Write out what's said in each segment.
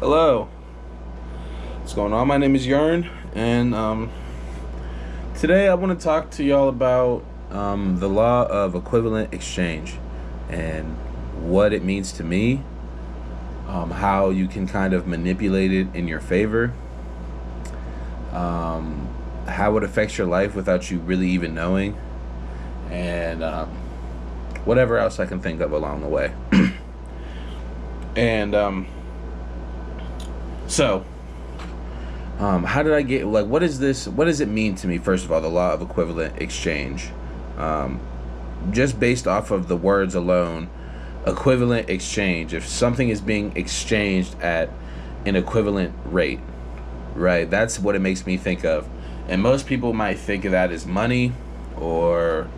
Hello, what's going on? My name is Yarn, and today I want to talk to y'all about the law of equivalent exchange and what it means to me, how you can kind of manipulate it in your favor, how it affects your life without you really even knowing, and whatever else I can think of along the way. And so, how did I get, like, what is this, what does it mean to me, first of all, the law of equivalent exchange? Just based off of the words alone, equivalent exchange, if something is being exchanged at an equivalent rate, right, that's what it makes me think of. And most people might think of that as money or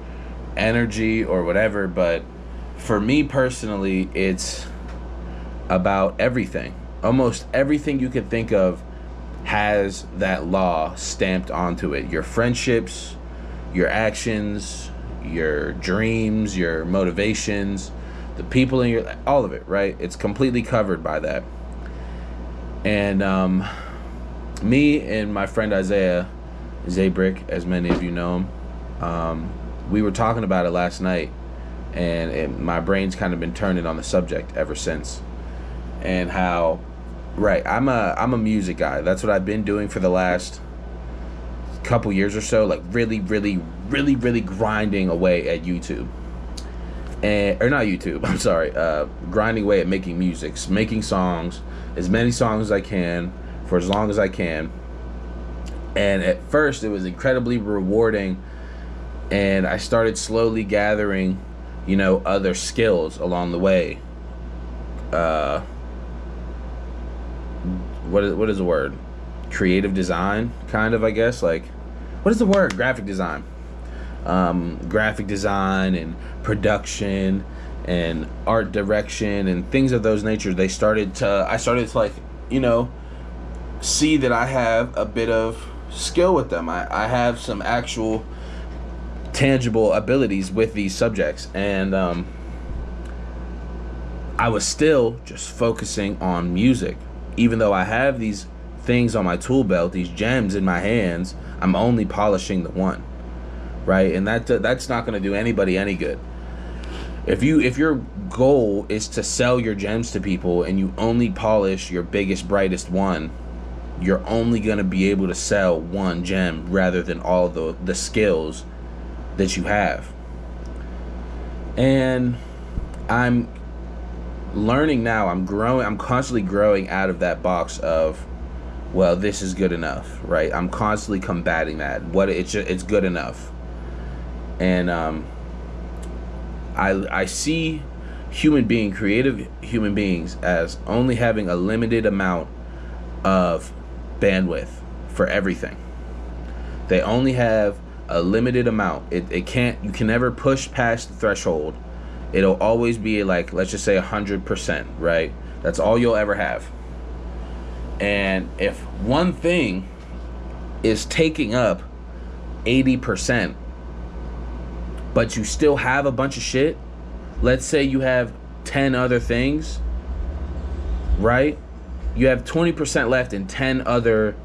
energy or whatever, but for me personally, it's about everything. Almost everything you could think of has that law stamped onto it. Your friendships, your actions, your dreams, your motivations, the people in your, all of it, right? It's completely covered by that. And me and my friend Isaiah Zabrick, as many of you know him, we were talking about it last night, and my brain's kind of been turning on the subject ever since. And how, right, I'm a music guy. That's what I've been doing for the last couple years or so, like really grinding away at YouTube. And or not YouTube, I'm sorry, grinding away at making music, making songs, as many songs as I can for as long as I can. And at first it was incredibly rewarding, and I started slowly gathering, other skills along the way. What is the word? Creative design, kind of, I guess. Like, what is the word? Graphic design. Graphic design and production and art direction and things of those natures. I started to like, see that I have a bit of skill with them. I have some actual tangible abilities with these subjects, and I was still just focusing on music. Even though I have these things on my tool belt, these gems in my hands, I'm only polishing the one, right? And that's not going to do anybody any good. If your goal is to sell your gems to people and you only polish your biggest, brightest one, you're only going to be able to sell one gem rather than all the skills that you have. And I'm learning now, I'm constantly growing out of that box of, well, this is good enough, right? I'm constantly combating that. It's good enough. And I see creative human beings as only having a limited amount of bandwidth for everything. They only have a limited amount. You can never push past the threshold. It'll always be like, let's just say 100%, right? That's all you'll ever have. And if one thing is taking up 80%, but you still have a bunch of shit, let's say you have 10 other things, right? You have 20% left and 10 other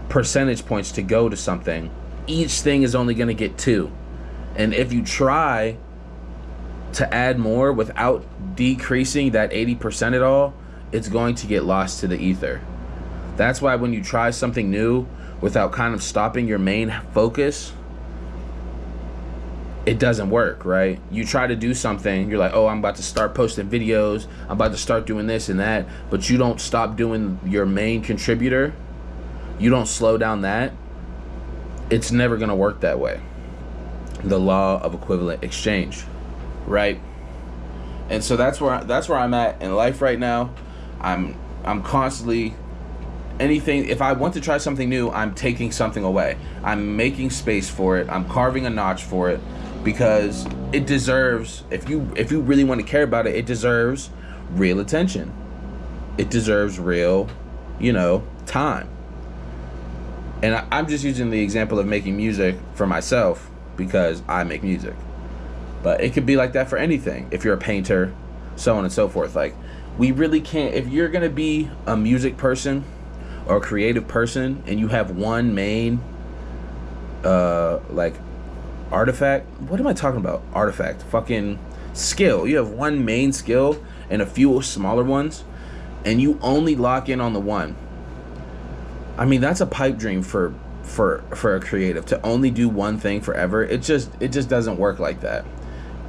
percentage points to go to something. Each thing is only going to get 2. And if you try to add more without decreasing that 80% at all, it's going to get lost to the ether. That's why when you try something new without kind of stopping your main focus, it doesn't work, right? You try to do something, you're like, oh, I'm about to start posting videos, I'm about to start doing this and that, but you don't stop doing your main contributor, you don't slow down that, it's never gonna work that way. The law of equivalent exchange. Right? And so that's where I'm at in life right now. I'm constantly, if I want to try something new, I'm taking something away. I'm making space for it. I'm carving a notch for it, because it deserves, if you really want to care about it, it deserves real attention. It deserves real, time. And I'm just using the example of making music for myself because I make music. But it could be like that for anything. If you're a painter, so on and so forth. Like, We really can't. If you're gonna be a music person or a creative person and you have one main like artifact, what am I talking about? Artifact, fucking skill. You have one main skill and a few smaller ones, and you only lock in on the one. I mean, that's a pipe dream for a creative to only do one thing forever. It just doesn't work like that.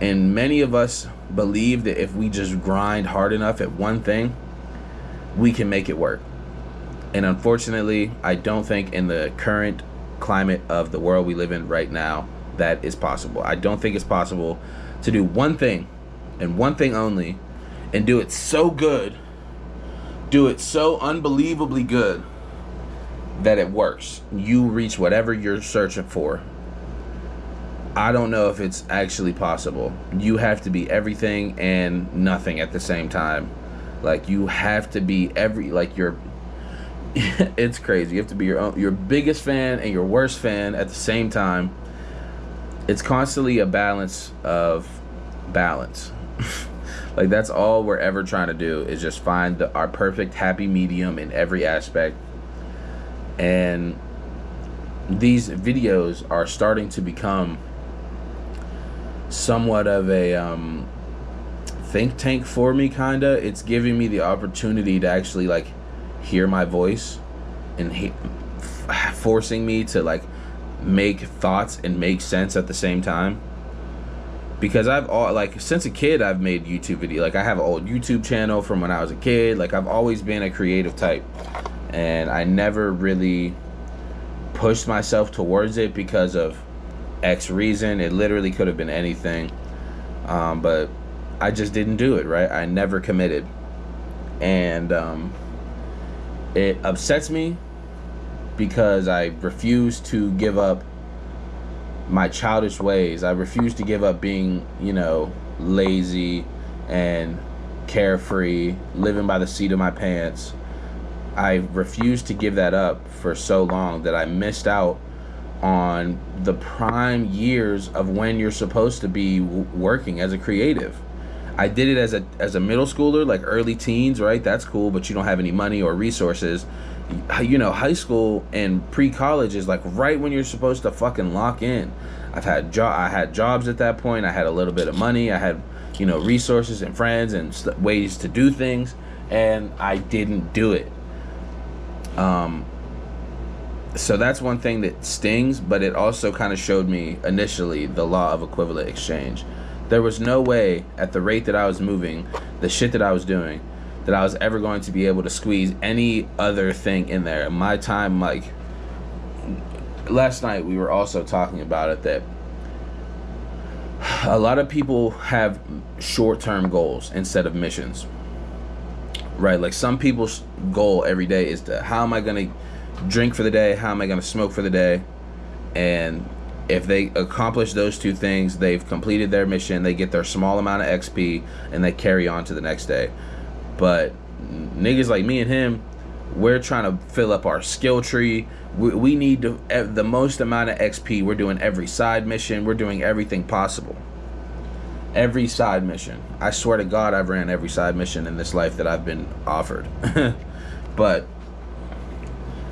And many of us believe that if we just grind hard enough at one thing, we can make it work. And unfortunately, I don't think in the current climate of the world we live in right now, that is possible. I don't think it's possible to do one thing and one thing only and do it so good, do it so unbelievably good that it works. You reach whatever you're searching for. I don't know if it's actually possible. You have to be everything and nothing at the same time. Like, you have to be you're it's crazy. You have to be your biggest fan and your worst fan at the same time. It's constantly a balance of balance. Like, that's all we're ever trying to do, is just find our perfect happy medium in every aspect. And these videos are starting to become somewhat of a think tank for me, kinda. It's giving me the opportunity to actually like hear my voice and forcing me to like make thoughts and make sense at the same time. Because since a kid I've made YouTube video. Like, I have an old YouTube channel from when I was a kid. Like, I've always been a creative type, and I never really pushed myself towards it because of X reason. It literally could have been anything, but I just didn't do it, right? I never committed. And it upsets me because I refuse to give up my childish ways. I refuse to give up being, lazy and carefree, living by the seat of my pants. I refused to give that up for so long that I missed out on the prime years of when you're supposed to be working as a creative. I did it as a middle schooler, like early teens, right? That's cool, but you don't have any money or resources. High school and pre-college is like right when you're supposed to fucking lock in. I had jobs at that point. I had a little bit of money. I had, resources and friends and ways to do things, and I didn't do it. So that's one thing that stings, but it also kind of showed me initially the law of equivalent exchange. There was no way, at the rate that I was moving, the shit that I was doing, that I was ever going to be able to squeeze any other thing in there. My time, like, last night we were also talking about it, that a lot of people have short-term goals instead of missions, right? Like, some people's goal every day is to, how am I going to drink for the day? How am I going to smoke for the day? And if they accomplish those two things, they've completed their mission. They get their small amount of XP and they carry on to the next day. But niggas like me and him, we're trying to fill up our skill tree. We need the most amount of XP. We're doing every side mission. We're doing everything possible. Every side mission. I swear to God, I've ran every side mission in this life that I've been offered. But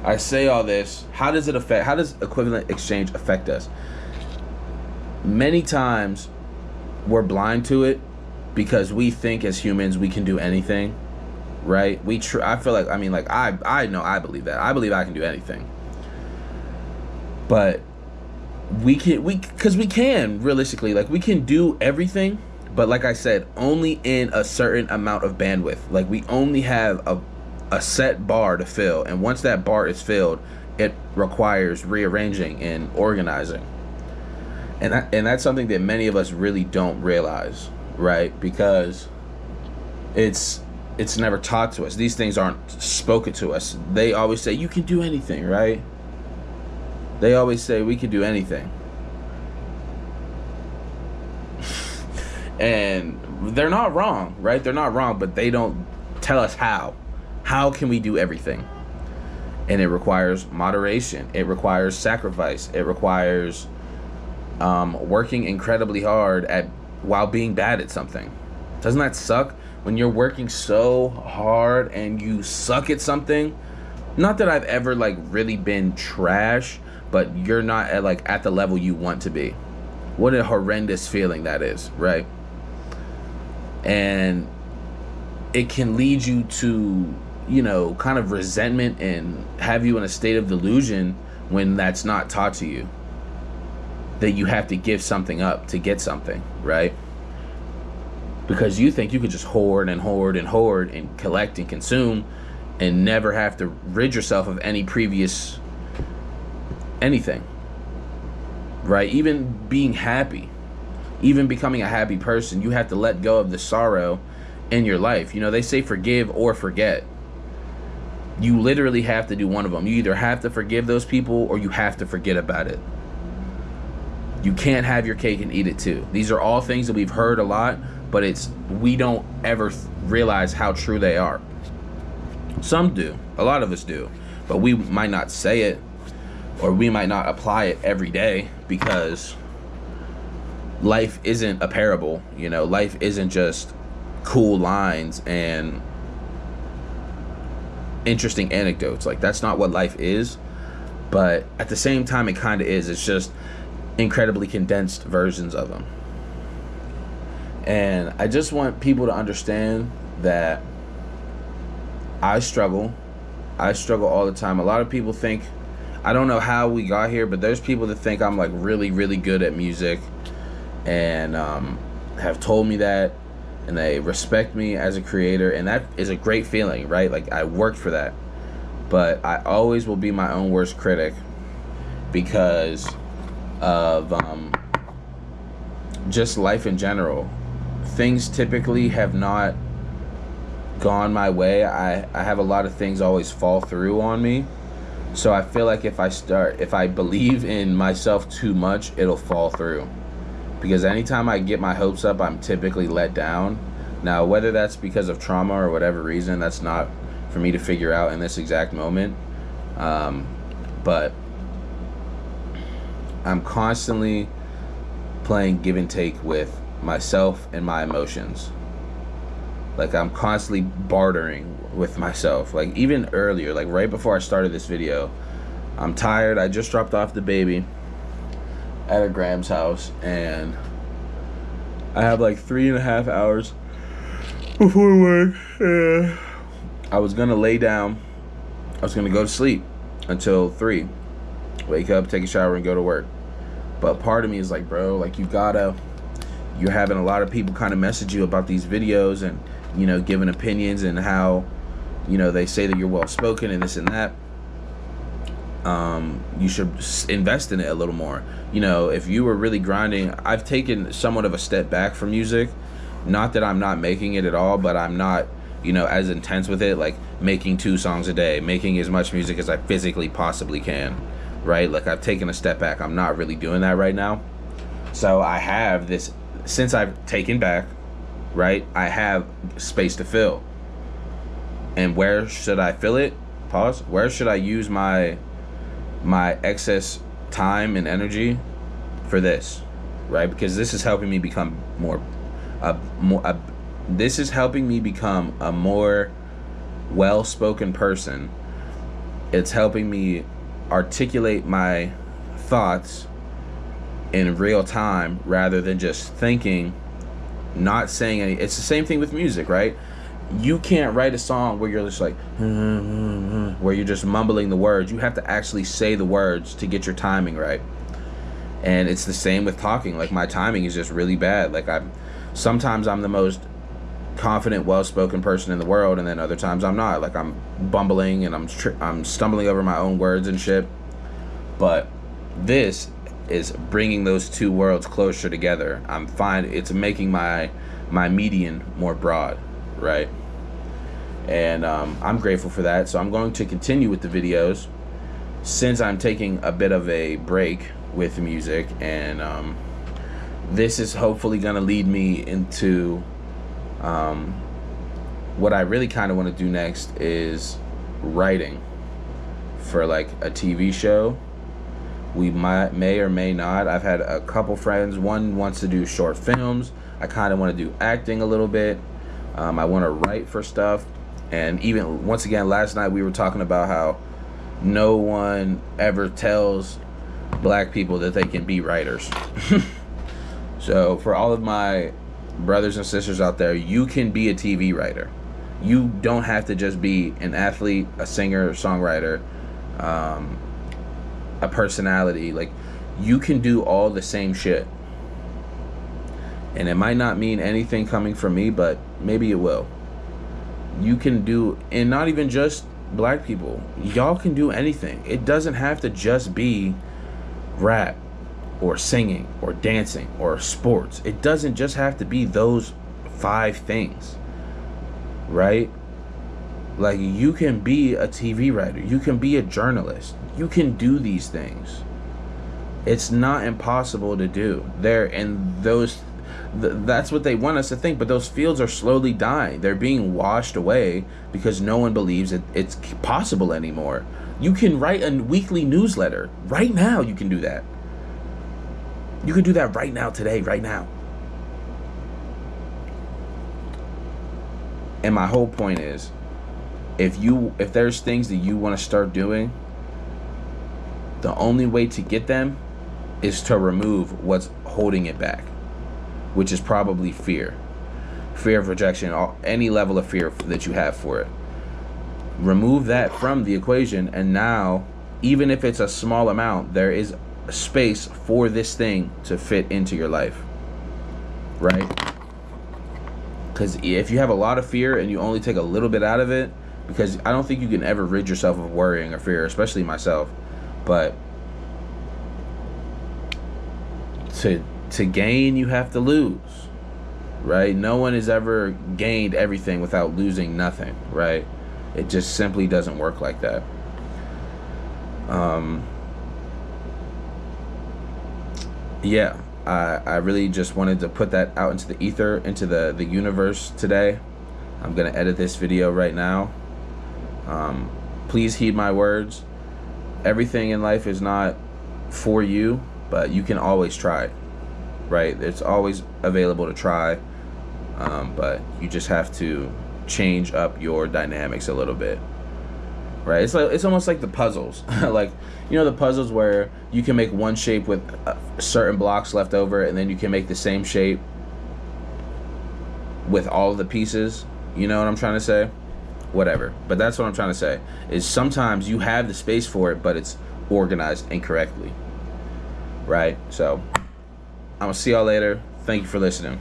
I say all this, how does equivalent exchange affect us? Many times we're blind to it because we think as humans we can do anything, right? I feel like, I know, I believe that. I believe I can do anything. But because we can, realistically, like, we can do everything, but like I said, only in a certain amount of bandwidth. Like, we only have a set bar to fill, and once that bar is filled, it requires rearranging and organizing. And that's something that many of us really don't realize, right? Because it's never taught to us. These things aren't spoken to us. They always say, you can do anything, right? They always say we can do anything. And they're not wrong, right? They're not wrong, but they don't tell us how. How can we do everything? And it requires moderation. It requires sacrifice. It requires working incredibly hard while being bad at something. Doesn't that suck? when you're working so hard and you suck at something. Not that I've ever like really been trash, but you're not at like at the level you want to be. What a horrendous feeling that is, right? And it can lead you to, you know, kind of resentment and have you in a state of delusion when that's not taught to you, that you have to give something up to get something, right? Because you think you could just hoard and hoard and hoard and collect and consume and never have to rid yourself of any previous anything, right? Even being happy, even becoming a happy person, you have to let go of the sorrow in your life. You know, they say forgive or forget. You literally have to do one of them. You either have to forgive those people or you have to forget about it. You can't have your cake and eat it too. These are all things that we've heard a lot, but we don't ever realize how true they are. Some do, a lot of us do, but we might not say it, or we might not apply it every day, because life isn't a parable. You know, life isn't just cool lines and interesting anecdotes. Like, that's not what life is, but at the same time it kind of is. It's just incredibly condensed versions of them. And I just want people to understand that I struggle all the time. A lot of people think, I don't know how we got here, but there's people that think I'm like really, really good at music, and have told me that, and they respect me as a creator, and that is a great feeling, right? Like, I worked for that. But I always will be my own worst critic because of just life in general. Things typically have not gone my way. I have a lot of things always fall through on me. So I feel like if I believe in myself too much, it'll fall through. Because anytime I get my hopes up, I'm typically let down. Now, whether that's because of trauma or whatever reason, that's not for me to figure out in this exact moment. But I'm constantly playing give and take with myself and my emotions. Like, I'm constantly bartering with myself. Like, even earlier, like right before I started this video, I'm tired. I just dropped off the baby at a Graham's house, and I have like 3.5 hours before work. I was gonna lay down. I was gonna go to sleep until 3. Wake up, take a shower, and go to work. But part of me is like, bro, like, you're having a lot of people kind of message you about these videos and, you know, giving opinions and how, you know, they say that you're well spoken and this and that. You should invest in it a little more. You know, if you were really grinding, I've taken somewhat of a step back from music. Not that I'm not making it at all, but I'm not, you know, as intense with it, like making 2 songs a day, making as much music as I physically possibly can, right? Like, I've taken a step back. I'm not really doing that right now. So I have this, since I've taken back, right, I have space to fill. And where should I fill it? Pause. Where should I use my excess time and energy for this, right? Because this is helping me become this is helping me become a more well-spoken person. It's helping me articulate my thoughts in real time rather than just thinking, not saying any. It's the same thing with music, right? You can't write a song where you're just like where you're just mumbling the words. You have to actually say the words to get your timing right. And it's the same with talking. Like, my timing is just really bad. Like, sometimes I'm the most confident, well-spoken person in the world, and then other times I'm not. Like, I'm bumbling and I'm stumbling over my own words and shit. But this is bringing those two worlds closer together. It's making my median more broad, right? And I'm grateful for that. So I'm going to continue with the videos since I'm taking a bit of a break with music, and this is hopefully going to lead me into what I really kind of want to do next is writing for like a TV show. We may or may not. I've had a couple friends. One wants to do short films. I kind of want to do acting a little bit. I want to write for stuff. And even, once again, last night we were talking about how no one ever tells black people that they can be writers. So for all of my brothers and sisters out there, you can be a TV writer. You don't have to just be an athlete, a singer, a songwriter, a personality. Like, you can do all the same shit. And it might not mean anything coming from me, but maybe it will. You can do, and not even just black people, y'all can do anything. It doesn't have to just be rap or singing or dancing or sports. It doesn't just have to be those 5 things, right? Like, you can be a TV writer, you can be a journalist, you can do these things. It's not impossible to do. That's what they want us to think, but those fields are slowly dying. They're being washed away because no one believes it's possible anymore. You can write a weekly newsletter right now. You can do that. You can do that right now, today, right now. And my whole point is, if there's things that you want to start doing, the only way to get them is to remove what's holding it back, which is probably fear of rejection, any level of fear that you have for it. Remove that from the equation, and now, even if it's a small amount, there is space for this thing to fit into your life, right? Because if you have a lot of fear and you only take a little bit out of it, because I don't think you can ever rid yourself of worrying or fear, especially myself, but to gain, you have to lose, right? No one has ever gained everything without losing nothing, right? It just simply doesn't work like that. Yeah, I really just wanted to put that out into the ether, into the universe today. I'm gonna edit this video right now. Please heed my words. Everything in life is not for you, but you can always try, right? It's always available to try, but you just have to change up your dynamics a little bit, right? It's almost like the puzzles. Like, you know, the puzzles where you can make one shape with certain blocks left over, and then you can make the same shape with all of the pieces. You know what I'm trying to say? Whatever. But that's what I'm trying to say, is sometimes you have the space for it, but it's organized incorrectly, right? So I'm gonna see y'all later. Thank you for listening.